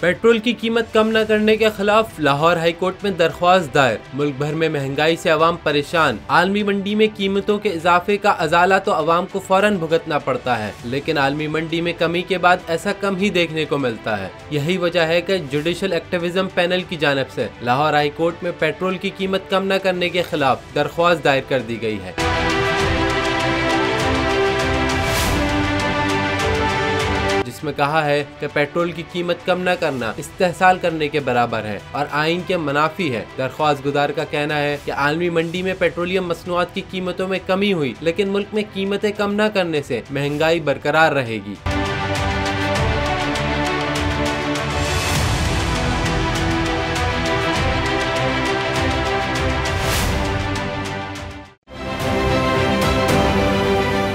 Petrol की कीमत कम न करने के खिलाफ लाहौर हाई कोर्ट में दरख्वास्त दायर। मुल्क भर में महंगाई से अवाम परेशान। आलमी मंडी में कीमतों के इजाफे का अजाला तो अवाम को फौरन भुगतना पड़ता है, लेकिन आलमी मंडी में कमी के बाद ऐसा कम ही देखने को मिलता है। यही वजह है कि जुडिशल एक्टिविज्म पैनल की जानिब से लाहौर हाई कोर्ट में पेट्रोल की कीमत कम न करने के खिलाफ दरख्वास्त दायर कर दी गई है। जिसमें कहा है कि पेट्रोल की कीमत कम न करना इस्तेहसाल करने के बराबर है और आइन के मुनाफी है। दरख्वास्त गुदार का कहना है कि आलमी मंडी में पेट्रोलियम मसनूआत की कीमतों में कमी हुई, लेकिन मुल्क में कीमतें कम न करने से महंगाई बरकरार रहेगी।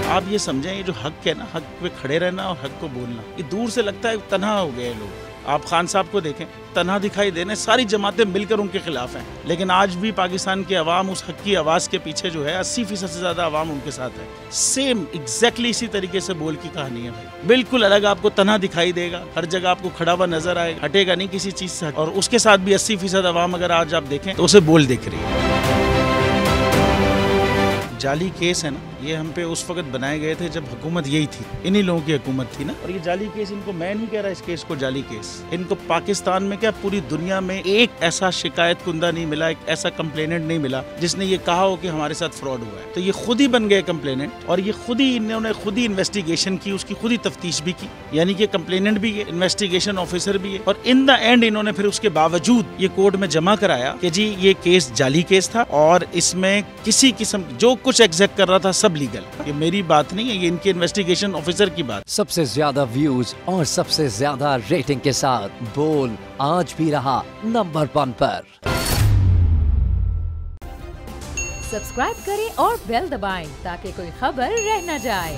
आप ये समझें, ये जो हक है ना, हक पे खड़े रहना और हक को बोलना, ये दूर से लगता है तन्हा हो गए लोग। आप खान साहब को देखें, तन्हा दिखाई देने, सारी जमातें मिलकर उनके खिलाफ हैं, लेकिन आज भी पाकिस्तान के अवाम उस हक की आवाज़ के पीछे जो है 80% से ज़्यादा अवाम उनके साथ है। सेम एग्जैक्टली इसी तरीके से बोल की कहानी है भाई। बिल्कुल अलग आपको तन्हा दिखाई देगा, हर जगह आपको खड़ा हुआ नजर आएगा, हटेगा नहीं किसी चीज़ से। और उसके साथ भी 80% अवाम अगर आज आप देखें तो उसे बोल दिख रही है। जाली केस है ना, ये हम पे उस वक्त बनाए गए थे जब हुकूमत यही थी, इन्हीं लोगों की हुकूमत थी ना। और ये जाली केस, इनको मैं नहीं कह रहा इस केस को जाली केस, इनको पाकिस्तान में क्या पूरी दुनिया में एक ऐसा शिकायत कुंदा नहीं मिला, एक ऐसा कंप्लेनेंट नहीं मिला जिसने ये कहा हो कि हमारे साथ फ्रॉड हुआ है। तो ये खुद ही बन गए कंप्लेनेंट और ये खुद ही इन्होंने खुद ही इन्वेस्टिगेशन की, उसकी खुद ही तफ्तीश भी की, यानी कि कंप्लेनेंट भी है, इन्वेस्टिगेशन ऑफिसर भी है। और इन द एंड इन्होंने फिर उसके बावजूद ये कोर्ट में जमा कराया कि जी ये केस जाली केस था और इसमें किसी किस्म जो कुछ एग्जैक्ट कर रहा था सब लीगल। ये मेरी बात नहीं है, ये इनके इन्वेस्टिगेशन ऑफिसर की बात। सबसे ज्यादा व्यूज और सबसे ज्यादा रेटिंग के साथ बोल आज भी रहा नंबर 1 पर। सब्सक्राइब करें और बेल दबाएं ताकि कोई खबर रह न जाए।